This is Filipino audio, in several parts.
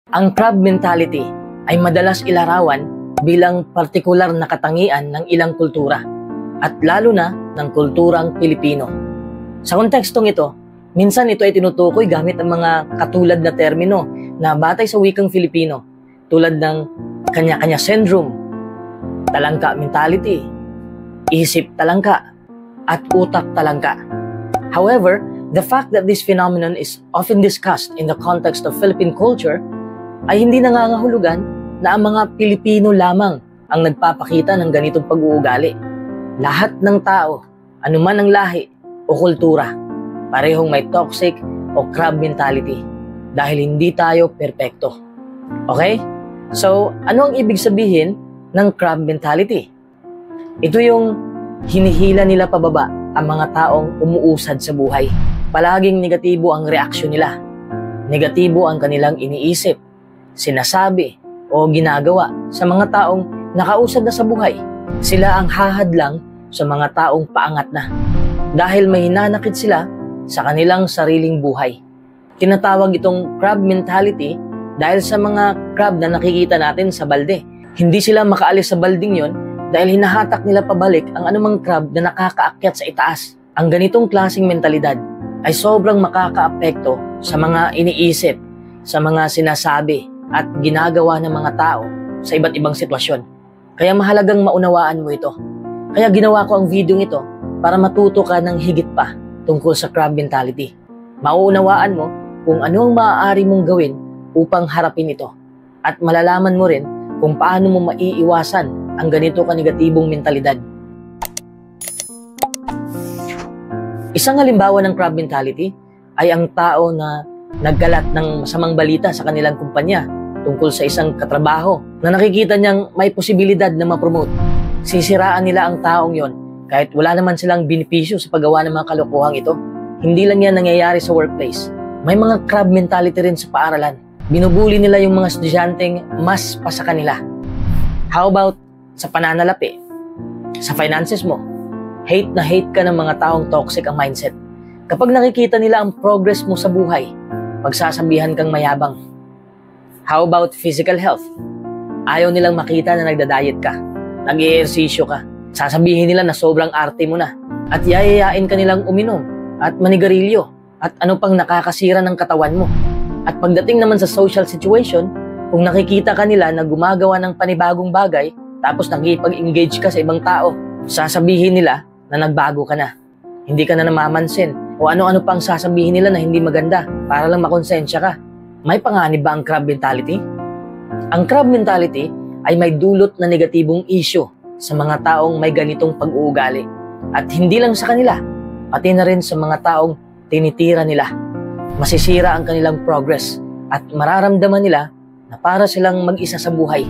Ang crab mentality ay madalas ilarawan bilang partikular na katangian ng ilang kultura at lalo na ng kulturang Pilipino. Sa kontekstong ito, minsan ito ay tinutukoy gamit ang mga katulad na termino na batay sa wikang Filipino tulad ng kanya-kanya syndrome, talangka mentality, isip talangka, at utak talangka. However, the fact that this phenomenon is often discussed in the context of Philippine culture ay hindi nangangahulugan na ang mga Pilipino lamang ang nagpapakita ng ganitong pag-uugali. Lahat ng tao, anuman ang lahi o kultura, parehong may toxic o crab mentality dahil hindi tayo perpekto. Okay? So, ano ang ibig sabihin ng crab mentality? Ito yung hinihila nila pababa ang mga taong umuusad sa buhay. Palaging negatibo ang reaksyon nila. Negatibo ang kanilang iniisip, sinasabi o ginagawa sa mga taong nakausad na sa buhay. Sila ang hahadlang sa mga taong paangat na dahil may hinanakit sila sa kanilang sariling buhay. Tinatawag itong crab mentality dahil sa mga crab na nakikita natin sa balde. Hindi sila makaalis sa balding yon dahil hinahatak nila pabalik ang anumang crab na nakakaakyat sa itaas. Ang ganitong klaseng mentalidad ay sobrang makakaapekto sa mga iniisip, sa mga sinasabi at ginagawa ng mga tao sa iba't ibang sitwasyon. Kaya mahalagang maunawaan mo ito. Kaya ginawa ko ang video ito para matuto ka ng higit pa tungkol sa crab mentality. Mauunawaan mo kung ano ang maaari mong gawin upang harapin ito. At malalaman mo rin kung paano mo maiiwasan ang ganito ka-negatibong mentalidad. Isang halimbawa ng crab mentality ay ang tao na nagkalat ng masamang balita sa kanilang kumpanya tungkol sa isang katrabaho na nakikita niyang may posibilidad na ma-promote. Sisiraan nila ang taong yon kahit wala naman silang benepisyo sa paggawa ng mga kalokohang ito. Hindi lang yan nangyayari sa workplace. May mga crab mentality rin sa paaralan. Binubuli nila yung mga estudyanteng mas pa sa kanila. How about sa pananalapi? Sa finances mo? Hate na hate ka ng mga taong toxic ang mindset. Kapag nakikita nila ang progress mo sa buhay, pagsasabihan kang mayabang. How about physical health? Ayaw nilang makita na nagda-diet ka, nag-i-ehersisyo ka. Sasabihin nila na sobrang arte mo na at yayayain ka nilang uminom at manigarilyo at ano pang nakakasira ng katawan mo. At pagdating naman sa social situation, kung nakikita ka nila na gumagawa ng panibagong bagay tapos nakikipag-engage ka sa ibang tao, sasabihin nila na nagbago ka na. Hindi ka na namamansin o ano-ano pang sasabihin nila na hindi maganda para lang makonsensya ka. May panganib ba ang crab mentality? Ang crab mentality ay may dulot na negatibong issue sa mga taong may ganitong pag-uugali. At hindi lang sa kanila, pati na rin sa mga taong tinitira nila. Masisira ang kanilang progress at mararamdaman nila na para silang mag-isa sa buhay.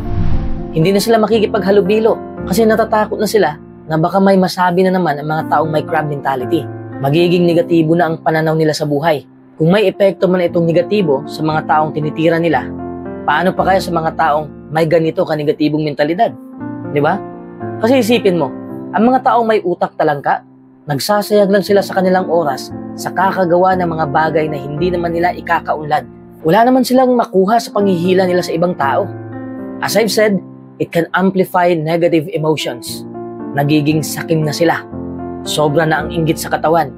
Hindi na sila makikipaghalubilo kasi natatakot na sila na baka may masabi na naman ang mga taong may crab mentality. Magiging negatibo na ang pananaw nila sa buhay. Kung may epekto man itong negatibo sa mga taong tinitira nila, paano pa kaya sa mga taong may ganito ka-negatibong mentalidad? Di ba? Kasi isipin mo, ang mga taong may utak talangka, nagsasayag lang sila sa kanilang oras sa kakagawa ng mga bagay na hindi naman nila ikakaunlad. Wala naman silang makuha sa panghihila nila sa ibang tao. As I've said, it can amplify negative emotions. Nagiging sakim na sila. Sobra na ang inggit sa katawan.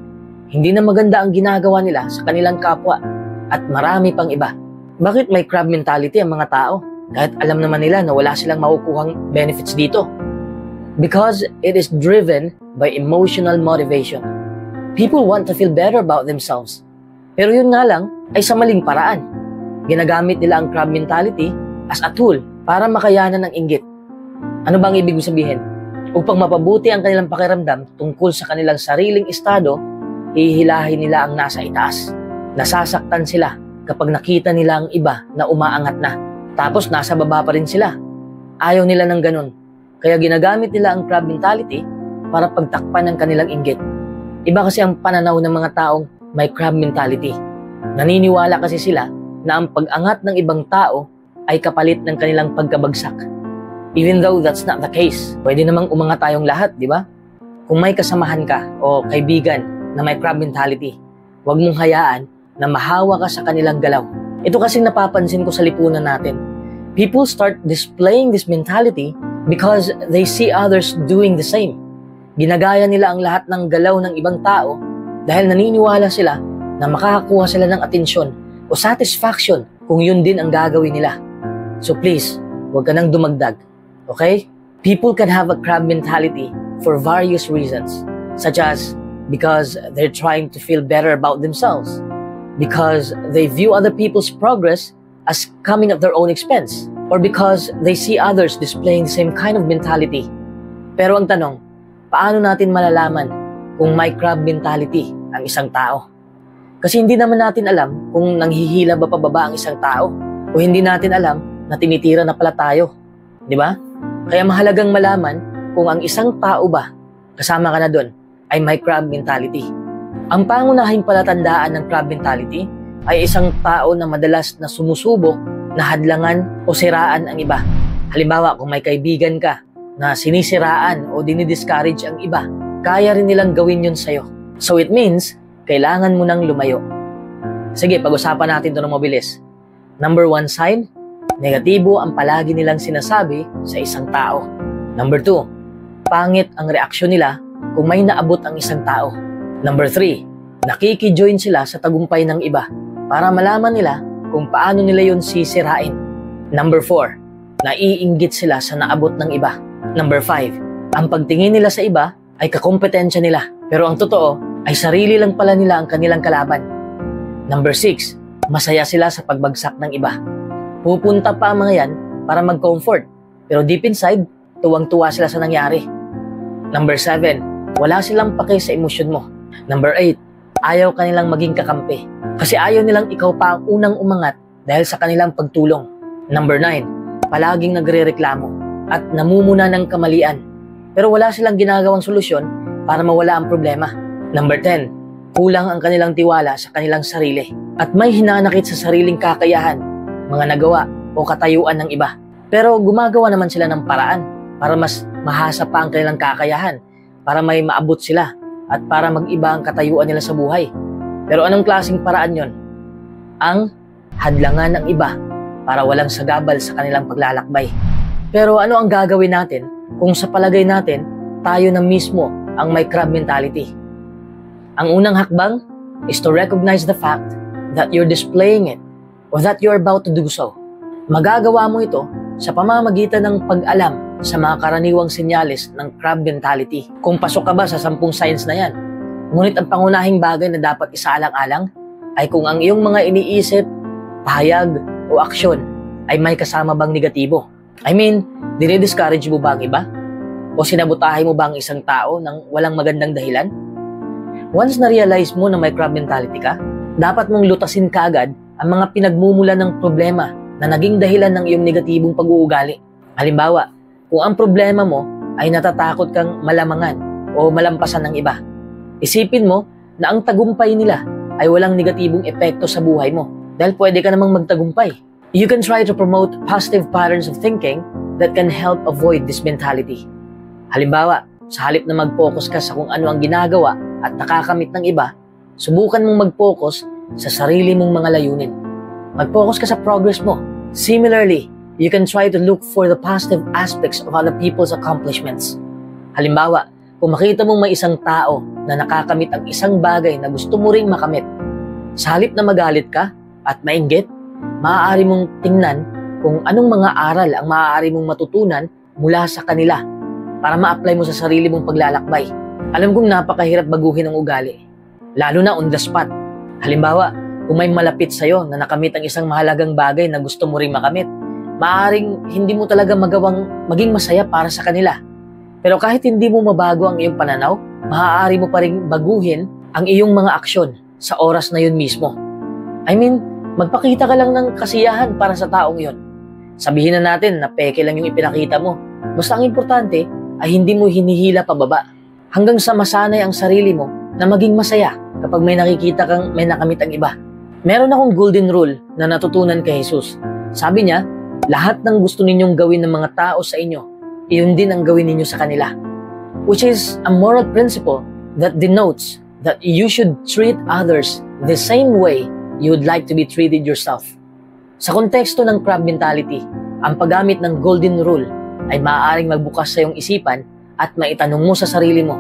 Hindi na maganda ang ginagawa nila sa kanilang kapwa at marami pang iba. Bakit may crab mentality ang mga tao? Kahit alam naman nila na wala silang makukuhang benefits dito. Because it is driven by emotional motivation. People want to feel better about themselves. Pero yun nga lang ay sa maling paraan. Ginagamit nila ang crab mentality as a tool para makayanan ng inggit. Ano bang ibig sabihin? Upang mapabuti ang kanilang pakiramdam tungkol sa kanilang sariling estado, hihilahin nila ang nasa itaas. Nasasaktan sila kapag nakita nila ang iba na umaangat na. Tapos nasa baba pa rin sila. Ayaw nila ng ganun. Kaya ginagamit nila ang crab mentality para pagtakpan ng kanilang inggit. Iba kasi ang pananaw ng mga taong may crab mentality. Naniniwala kasi sila na ang pag-angat ng ibang tao ay kapalit ng kanilang pagkabagsak. Even though that's not the case, pwede namang umangat tayong lahat, di ba? Kung may kasamahan ka o kaibigan na may crab mentality, huwag mong hayaan na mahawa ka sa kanilang galaw. Ito kasing napapansin ko sa lipunan natin. People start displaying this mentality because they see others doing the same. Ginagaya nila ang lahat ng galaw ng ibang tao dahil naniniwala sila na makakakuha sila ng atensyon o satisfaction kung yun din ang gagawin nila. So please, huwag ka nang dumagdag. Okay? People can have a crab mentality for various reasons, such as because they're trying to feel better about themselves, because they view other people's progress as coming at their own expense, or because they see others displaying the same kind of mentality. Pero ang tanong, paano natin malalaman kung may crab mentality ang isang tao? Kasi hindi naman natin alam kung nanghihila ba pababa ang isang tao, o hindi natin alam na tinitira na pala tayo. Di ba? Kaya mahalagang malaman kung ang isang tao ba, kasama ka na doon, ay may crab mentality. Ang pangunahing palatandaan ng crab mentality ay isang tao na madalas na sumusubok na hadlangan o siraan ang iba. Halimbawa, kung may kaibigan ka na sinisiraan o dinidiscourage ang iba, kaya rin nilang gawin yun sa'yo. So it means, kailangan mo nang lumayo. Sige, pag-usapan natin ito ng mabilis. Number 1 sign, negatibo ang palagi nilang sinasabi sa isang tao. Number 2, pangit ang reaksyon nila kung may naabot ang isang tao. Number 3, nakikijoin sila sa tagumpay ng iba para malaman nila kung paano nila yun sisirain. Number 4, naiinggit sila sa naabot ng iba. Number 5, ang pagtingin nila sa iba ay kakompetensya nila, pero ang totoo ay sarili lang pala nila ang kanilang kalaban. Number 6, masaya sila sa pagbagsak ng iba. Pupunta pa ang mga yan para mag-comfort, pero deep inside, tuwang-tuwa sila sa nangyari. Number 7, wala silang pake sa emosyon mo. Number 8, ayaw kanilang maging kakampi kasi ayaw nilang ikaw pa ang unang umangat dahil sa kanilang pagtulong. Number 9, palaging nagrereklamo at namumuna ng kamalian pero wala silang ginagawang solusyon para mawala ang problema. Number 10, kulang ang kanilang tiwala sa kanilang sarili at may hinanakit sa sariling kakayahan, mga nagawa o katayuan ng iba. Pero gumagawa naman sila ng paraan para mas mahasa pa ang kanilang kakayahan, para may maabot sila at para mag-iba ang katayuan nila sa buhay. Pero anong klaseng paraan yon? Ang hadlangan ng iba para walang sagabal sa kanilang paglalakbay. Pero ano ang gagawin natin kung sa palagay natin tayo na mismo ang may crab mentality? Ang unang hakbang is to recognize the fact that you're displaying it or that you're about to do so. Magagawa mo ito sa pamamagitan ng pag-alam sa mga karaniwang senyales ng crab mentality. Kung pasok ka ba sa 10 signs na yan, ngunit ang pangunahing bagay na dapat isaalang-alang ay kung ang iyong mga iniisip, pahayag o aksyon ay may kasama bang negatibo. I mean, dinidiscourage mo ba ang iba? O sinabotahe mo ba ang isang tao ng walang magandang dahilan? Once na-realize mo na may crab mentality ka, dapat mong lutasin kaagad ang mga pinagmumula ng problema na naging dahilan ng iyong negatibong pag-uugali. Halimbawa, kung ang problema mo ay natatakot kang malamangan o malampasan ng iba, isipin mo na ang tagumpay nila ay walang negatibong epekto sa buhay mo dahil pwede ka namang magtagumpay. You can try to promote positive patterns of thinking that can help avoid this mentality. Halimbawa, sa halip na mag-focus ka sa kung ano ang ginagawa at nakakamit ng iba, subukan mong mag-focus sa sarili mong mga layunin. Mag-focus ka sa progress mo. Similarly, you can try to look for the positive aspects of other people's accomplishments. Halimbawa, kung makita mong may isang tao na nakakamit ang isang bagay na gusto mo ring makamit, sa halip na magalit ka at mainggit, maaari mong tingnan kung anong mga aral ang maaari mong matutunan mula sa kanila para ma-apply mo sa sarili mong paglalakbay. Alam kong napakahirap baguhin ang ugali, lalo na on the spot. Halimbawa, kung may malapit sa'yo na nakamit ang isang mahalagang bagay na gusto mo ring makamit, maaaring hindi mo talaga magawang maging masaya para sa kanila. Pero kahit hindi mo mabago ang iyong pananaw, maaari mo pa ring baguhin ang iyong mga aksyon sa oras na yun mismo. I mean, magpakita ka lang ng kasiyahan para sa taong yun. Sabihin na natin na peke lang yung ipinakita mo. Basta ang importante ay hindi mo hinihila pababa hanggang sa masanay ang sarili mo na maging masaya kapag may nakikita kang may nakamit ang iba. Meron akong golden rule na natutunan kay Jesus. Sabi niya, lahat ng gusto ninyong gawin ng mga tao sa inyo, iyon din ang gawin ninyo sa kanila. Which is a moral principle that denotes that you should treat others the same way you would like to be treated yourself. Sa konteksto ng crab mentality, ang paggamit ng golden rule ay maaaring magbukas sa iyong isipan at maitanong mo sa sarili mo,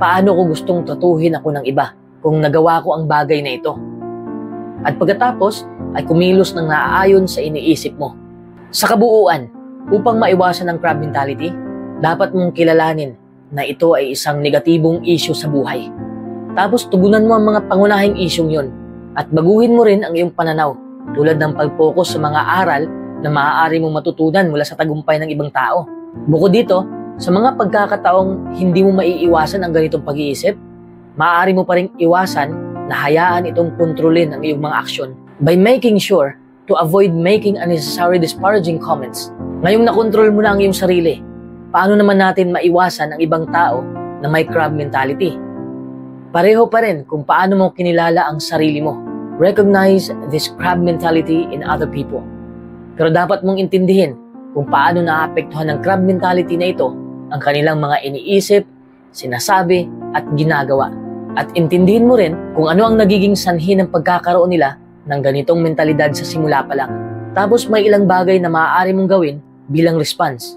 paano ko gustong tratuhin ako ng iba kung nagawa ko ang bagay na ito? At pagkatapos ay kumilos ng naaayon sa iniisip mo. Sa kabuuan, upang maiwasan ang crab mentality, dapat mong kilalanin na ito ay isang negatibong issue sa buhay. Tapos tugunan mo ang mga pangunahing isyong yon at baguhin mo rin ang iyong pananaw tulad ng pag-focus sa mga aral na maaari mong matutunan mula sa tagumpay ng ibang tao. Bukod dito, sa mga pagkakataong hindi mo maiiwasan ang ganitong pag-iisip, maaari mo pa ring iwasan na hayaan itong kontrolin ang iyong mga aksyon by making sure to avoid making unnecessary disparaging comments. Ngayong nakontrol mo na ang iyong sarili, paano naman natin maiwasan ang ibang tao na may crab mentality? Pareho pa rin kung paano mo kinilala ang sarili mo. Recognize this crab mentality in other people. Pero dapat mong intindihin kung paano naapektuhan ng crab mentality na ito ang kanilang mga iniisip, sinasabi, at ginagawa. At intindihin mo rin kung ano ang nagiging sanhi ng pagkakaroon nila ng ganitong mentalidad sa simula pa lang. Tapos may ilang bagay na maaari mong gawin bilang response.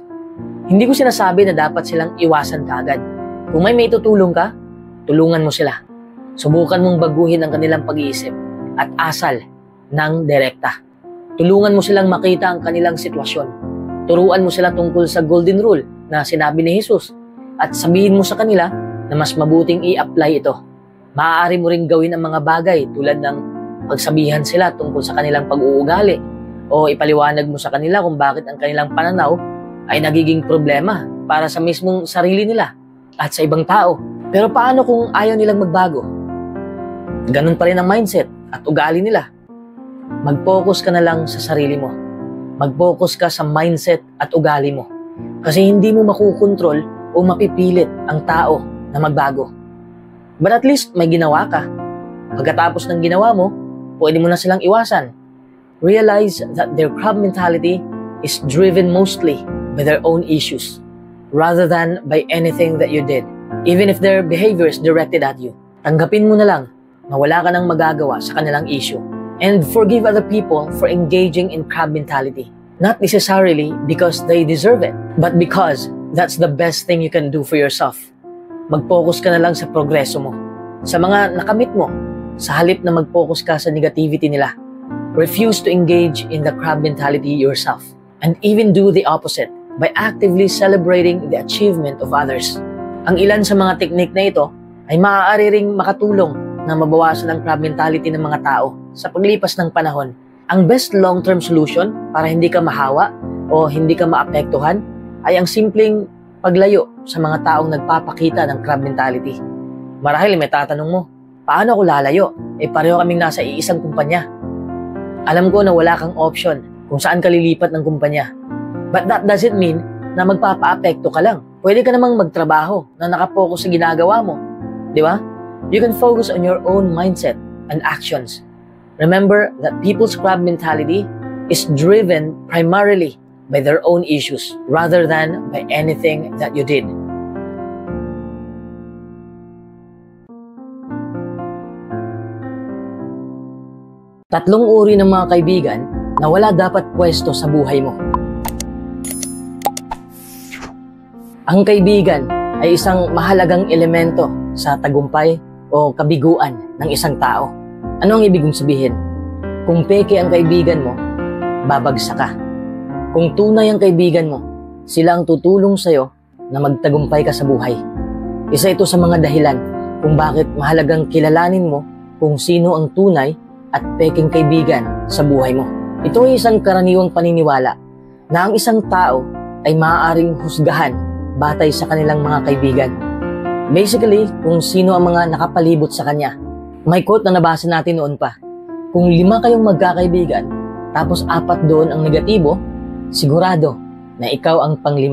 Hindi ko sinasabi na dapat silang iwasan kaagad. Kung may maitutulong ka, tulungan mo sila. Subukan mong baguhin ang kanilang pag-iisip at asal ng direkta. Tulungan mo silang makita ang kanilang sitwasyon. Turuan mo sila tungkol sa golden rule na sinabi ni Jesus at sabihin mo sa kanila na mas mabuting i-apply ito. Maaari mo ring gawin ang mga bagay tulad ng pagsabihan sila tungkol sa kanilang pag-uugali o ipaliwanag mo sa kanila kung bakit ang kanilang pananaw ay nagiging problema para sa mismong sarili nila at sa ibang tao. Pero paano kung ayaw nilang magbago? Ganun pa rin ang mindset at ugali nila. Mag-focus ka na lang sa sarili mo. Mag-focus ka sa mindset at ugali mo. Kasi hindi mo makukontrol o mapipilit ang tao na magbago. But at least may ginawa ka. Pagkatapos ng ginawa mo, pwede mo na silang iwasan. Realize that their crab mentality is driven mostly by their own issues rather than by anything that you did. Even if their behavior is directed at you, tanggapin mo na lang na wala ka nang magagawa sa kanilang issue. And forgive other people for engaging in crab mentality. Not necessarily because they deserve it, but because that's the best thing you can do for yourself. Mag-focus ka na lang sa progreso mo, sa mga nakamit mo, sa halip na mag-focus ka sa negativity nila. Refuse to engage in the crab mentality yourself. And even do the opposite by actively celebrating the achievement of others. Ang ilan sa mga teknik na ito ay maaari ring makatulong na mabawasan ang crab mentality ng mga tao sa paglipas ng panahon. Ang best long-term solution para hindi ka mahawa o hindi ka maapektuhan ay ang simpleng paglayo sa mga taong nagpapakita ng crab mentality. Marahil may tatanong mo, paano ako lalayo? Pareho kaming nasa iisang kumpanya. Alam ko na wala kang option kung saan ka lilipat ng kumpanya. But that doesn't mean na magpapa-apekto ka lang. Pwede ka namang magtrabaho na nakapokus sa ginagawa mo. Di ba? You can focus on your own mindset and actions. Remember that people's crab mentality is driven primarily by their own issues rather than by anything that you did. Tatlong uri ng mga kaibigan na wala dapat pwesto sa buhay mo. Ang kaibigan ay isang mahalagang elemento sa tagumpay o kabiguan ng isang tao. Ano ang ibig kong sabihin? Kung peke ang kaibigan mo, babagsak ka. Kung tunay ang kaibigan mo, sila ang tutulong sa'yo na magtagumpay ka sa buhay. Isa ito sa mga dahilan kung bakit mahalagang kilalanin mo kung sino ang tunay at pekeng kaibigan sa buhay mo. Ito ay isang karaniwang paniniwala na ang isang tao ay maaaring husgahan batay sa kanilang mga kaibigan. Basically, kung sino ang mga nakapalibot sa kanya. May quote na nabasa natin noon pa. Kung 5 kayong magkakaibigan, tapos 4 doon ang negatibo, sigurado na ikaw ang pang-5.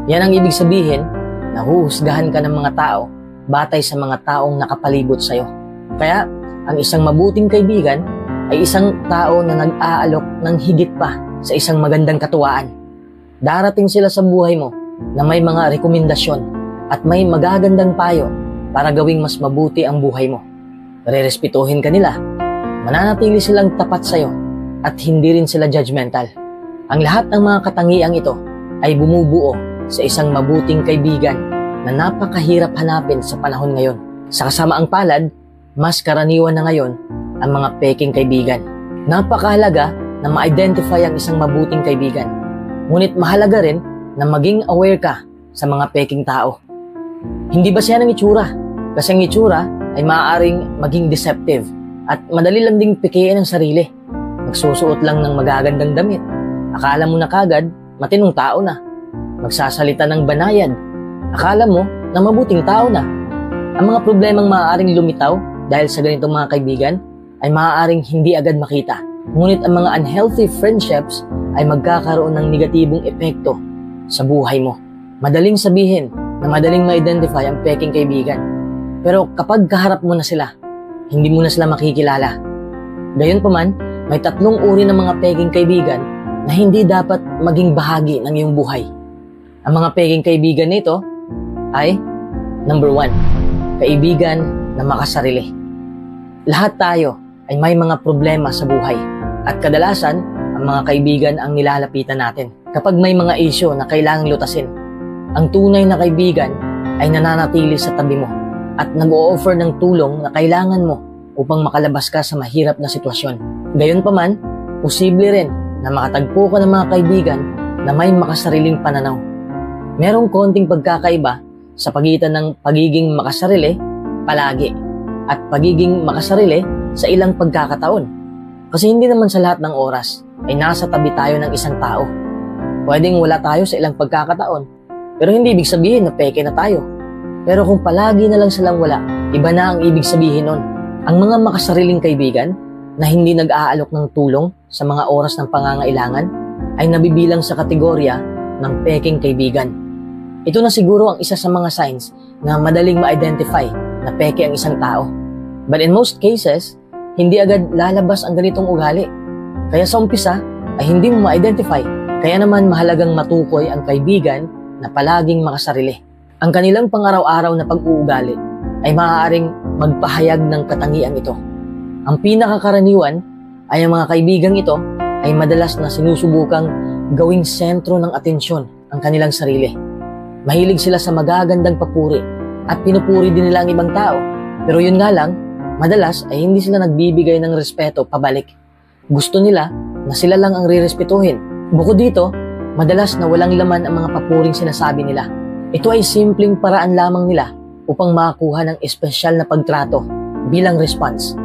Yan ang ibig sabihin na huhusgahan ka ng mga tao batay sa mga taong nakapalibot sa'yo. Kaya, ang isang mabuting kaibigan ay isang tao na nag-aalok ng higit pa sa isang magandang katuwaan. Darating sila sa buhay mo na may mga rekomendasyon at may magagandang payo para gawing mas mabuti ang buhay mo. Rerespetuhin ka nila, mananatili silang tapat sa'yo, at hindi rin sila judgmental. Ang lahat ng mga katangiang ito ay bumubuo sa isang mabuting kaibigan na napakahirap hanapin sa panahon ngayon. Sa kasamaang palad, mas karaniwan na ngayon ang mga peking kaibigan. Napakahalaga na ma-identify ang isang mabuting kaibigan. Ngunit mahalaga rin na maging aware ka sa mga peking tao. Hindi ba siya ng itsura? Kasi ang itsura ay maaaring maging deceptive at madali lang ding pikiin ang sarili. Magsusuot lang ng magagandang damit. Akala mo na kagad, matinong tao na. Magsasalita ng banayad. Akala mo na mabuting tao na. Ang mga problemang maaaring lumitaw dahil sa ganitong mga kaibigan ay maaaring hindi agad makita. Ngunit ang mga unhealthy friendships ay magkakaroon ng negatibong epekto sa buhay mo. Madaling sabihin na madaling ma-identify ang peking kaibigan. Pero kapag kaharap mo na sila, hindi mo na sila makikilala. Gayunpaman, may 3 uri ng mga peking kaibigan na hindi dapat maging bahagi ng iyong buhay. Ang mga peking kaibigan nito ay number 1, kaibigan na makasarili. Lahat tayo ay may mga problema sa buhay at kadalasan ang mga kaibigan ang nilalapitan natin. Kapag may mga issue na kailangang lutasin, ang tunay na kaibigan ay nananatili sa tabi mo at nag-o-offer ng tulong na kailangan mo upang makalabas ka sa mahirap na sitwasyon. Gayunpaman, posible rin na makatagpo ka ng mga kaibigan na may makasariling pananaw. Merong konting pagkakaiba sa pagitan ng pagiging makasarili palagi at pagiging makasarili sa ilang pagkakataon. Kasi hindi naman sa lahat ng oras ay nasa tabi tayo ng isang tao. Pwedeng wala tayo sa ilang pagkakataon, pero hindi ibig sabihin na peke na tayo. Pero kung palagi na lang silang wala, iba na ang ibig sabihin nun. Ang mga makasariling kaibigan na hindi nag-aalok ng tulong sa mga oras ng pangangailangan ay nabibilang sa kategorya ng peking kaibigan. Ito na siguro ang isa sa mga signs na madaling ma-identify na peke ang isang tao. But in most cases, hindi agad lalabas ang ganitong ugali. Kaya sa umpisa ay hindi mo ma-identify. Kaya naman mahalagang matukoy ang kaibigan na palaging makasarili. Ang kanilang pang-araw-araw na pag-uugali ay maaaring magpahayag ng katangian ito. Ang pinakakaraniwan ay ang mga kaibigang ito ay madalas na sinusubukang gawing sentro ng atensyon ang kanilang sarili. Mahilig sila sa magagandang papuri at pinupuri din nila ang ibang tao. Pero yun nga lang, madalas ay hindi sila nagbibigay ng respeto pabalik. Gusto nila na sila lang ang rirespetuhin. Bukod dito, madalas na walang laman ang mga papuring sinasabi nila. Ito ay simpleng paraan lamang nila upang makakuha ng espesyal na pagtrato bilang response.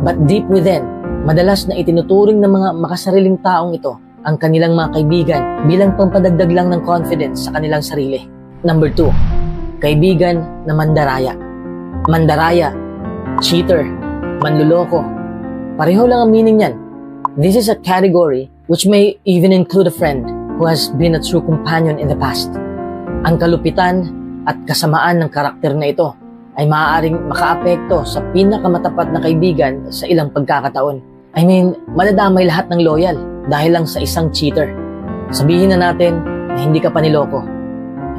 But deep within, madalas na itinuturing ng mga makasariling taong ito ang kanilang mga kaibigan bilang pampadagdag lang ng confidence sa kanilang sarili. Number 2, kaibigan na mandaraya. Mandaraya, cheater, manluloko. Pareho lang ang meaning niyan. This is a category which may even include a friend who has been a true companion in the past. Ang kalupitan at kasamaan ng karakter na ito ay maaaring makaapekto sa pinakamatapat na kaibigan sa ilang pagkakataon. I mean, madadamay lahat ng loyal dahil lang sa isang cheater. Sabihin na natin na hindi ka pa niloko.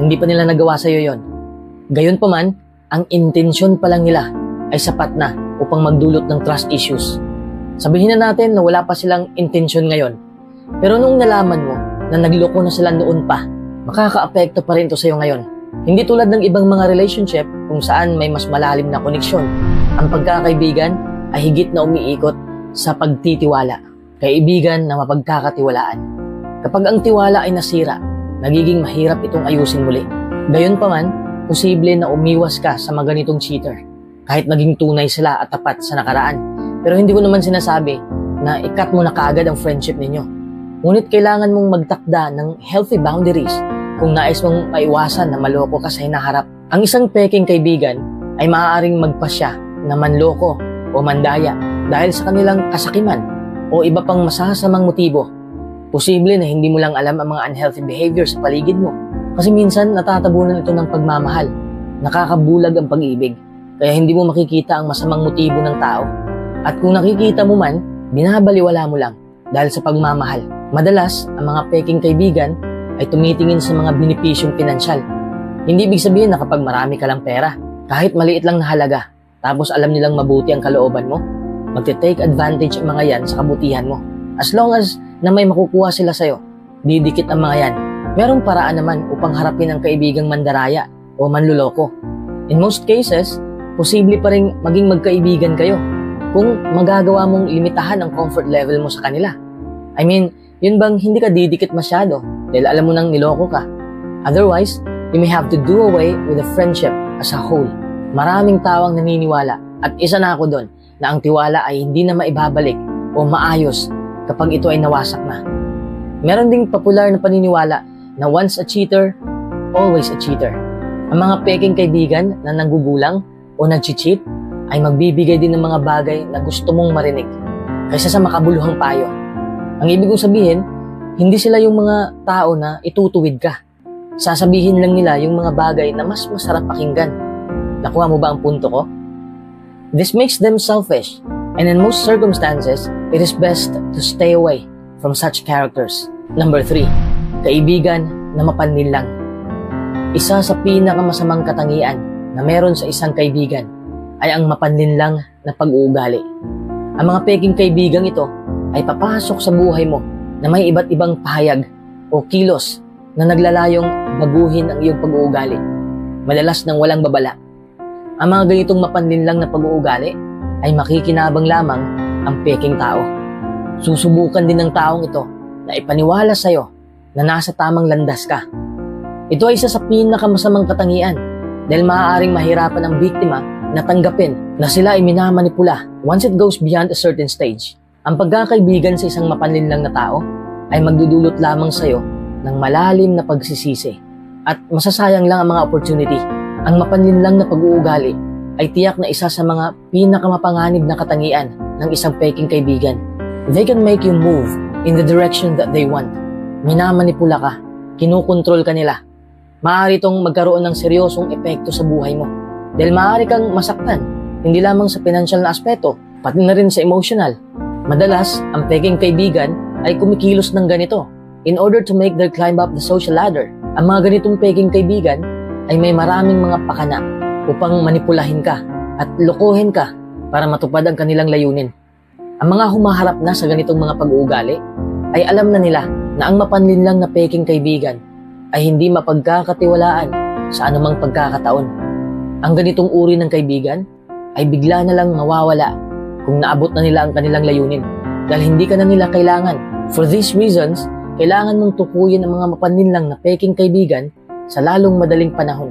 Hindi pa nila nagawa sa'yo yon. Gayunpaman, ang intensyon pa lang nila ay sapat na upang magdulot ng trust issues. Sabihin na natin na wala pa silang intensyon ngayon. Pero nung nalaman mo na nagloko na sila noon pa, makakaapekto pa rin ito sa'yo ngayon. Hindi tulad ng ibang mga relationship kung saan may mas malalim na koneksyon. Ang pagkakaibigan ay higit na umiikot sa pagtitiwala. Kaibigan na mapagkakatiwalaan. Kapag ang tiwala ay nasira, nagiging mahirap itong ayusin muli. Gayunpaman, posible na umiwas ka sa mga ganitong cheater. Kahit maging tunay sila at tapat sa nakaraan. Pero hindi ko naman sinasabi na ikat mo na kaagad ang friendship ninyo. Ngunit kailangan mong magtakda ng healthy boundaries kung nais mong maiwasan na maloko ka sa hinaharap. Ang isang peking kaibigan ay maaaring magpasya na manloko o mandaya dahil sa kanilang kasakiman o iba pang masasamang motibo. Posible na hindi mo lang alam ang mga unhealthy behavior sa paligid mo. Kasi minsan natatabunan ito ng pagmamahal. Nakakabulag ang pag-ibig. Kaya hindi mo makikita ang masamang motibo ng tao. At kung nakikita mo man, binabaliwala mo lang dahil sa pagmamahal. Madalas, ang mga peking kaibigan ay tumitingin sa mga benepisyong pinansyal. Hindi ibig sabihin na kapag marami ka lang pera, kahit maliit lang na halaga, tapos alam nilang mabuti ang kalooban mo, magte-take advantage ang mga yan sa kabutihan mo. As long as na may makukuha sila sa'yo, didikit ang mga yan. Merong paraan naman upang harapin ang kaibigang mandaraya o manluloko. In most cases, posible pa rin maging magkaibigan kayo kung magagawa mong limitahan ang comfort level mo sa kanila. I mean, yun bang hindi ka didikit masyado dahil alam mo nang niloko ka? Otherwise, you may have to do away with the friendship as a whole. Maraming tao ang naniniwala at isa na ako doon na ang tiwala ay hindi na maibabalik o maayos kapag ito ay nawasak na. Meron ding popular na paniniwala na once a cheater, always a cheater. Ang mga peking kaibigan na nanggugulang o nag-cheat ay magbibigay din ng mga bagay na gusto mong marinig kaysa sa makabuluhang payo. Ang ibig kong sabihin, hindi sila yung mga tao na itutuwid ka. Sasabihin lang nila yung mga bagay na mas masarap pakinggan. Nakuha mo ba ang punto ko? This makes them selfish, and in most circumstances, it is best to stay away from such characters. Number 3, kaibigan na mapanlinlang. Isa sa pinakamasamang katangian na meron sa isang kaibigan ay ang mapanlinlang na pag-uugali. Ang mga peking kaibigang ito ay papasok sa buhay mo na may iba't ibang pahayag o kilos na naglalayong baguhin ang iyong pag-uugali, madalas nang walang babala. Ang mga ganitong mapanlinlang na pag-uugali ay makikinabang lamang ang peking tao. Susubukan din ng taong ito na ipaniwala sa'yo na nasa tamang landas ka. Ito ay isa sa pinakamasamang katangian dahil maaaring mahirapan ang biktima na tanggapin na sila ay minamanipula once it goes beyond a certain stage. Ang pagkakaibigan sa isang mapanlinlang na tao ay magdudulot lamang sa'yo ng malalim na pagsisisi at masasayang lang ang mga opportunity. Ang mapanlinlang na pag-uugali ay tiyak na isa sa mga pinakamapanganib na katangian ng isang peking kaibigan. They can make you move in the direction that they want. Minamanipula ka, kinukontrol ka nila. Maaari itong magkaroon ng seryosong epekto sa buhay mo. Dahil maaari kang masaktan, hindi lamang sa financial na aspeto, pati na rin sa emotional. Madalas, ang peking kaibigan ay kumikilos ng ganito. In order to make their climb up the social ladder, ang mga ganitong peking kaibigan ay may maraming mga pakana upang manipulahin ka at lokohin ka para matupad ang kanilang layunin. Ang mga humaharap na sa ganitong mga pag-uugali ay alam na nila na ang mapanlinlang na peking kaibigan ay hindi mapagkakatiwalaan sa anumang pagkakataon. Ang ganitong uri ng kaibigan ay bigla na lang mawawala kung naabot na nila ang kanilang layunin dahil hindi ka na nila kailangan. For these reasons, kailangan mong tukuyin ang mga mapanlinlang na peking kaibigan sa lalong madaling panahon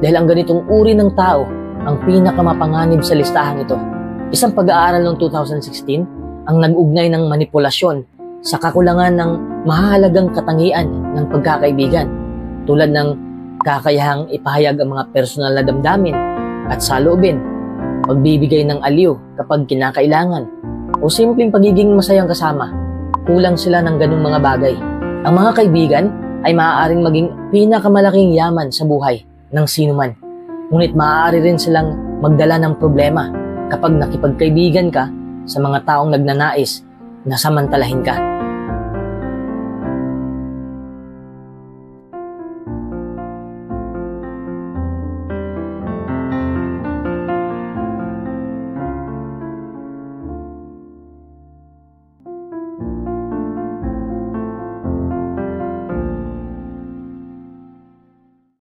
dahil ang ganitong uri ng tao ang pinakamapanganib sa listahang ito. Isang pag-aaral noong 2016 ang nag-ugnay ng manipulasyon sa kakulangan ng mahalagang katangian ng pagkakaibigan tulad ng kakayahang ipahayag ang mga personal na damdamin at saloobin, pagbibigay ng aliw kapag kinakailangan, o simpleng pagiging masayang kasama. Kulang sila ng ganung mga bagay. Ang mga kaibigan ay maaaring maging pinakamalaking yaman sa buhay ng sinuman. Ngunit maaari rin silang magdala ng problema kapag nakipagkaibigan ka sa mga taong nagnanais na samantalahin ka.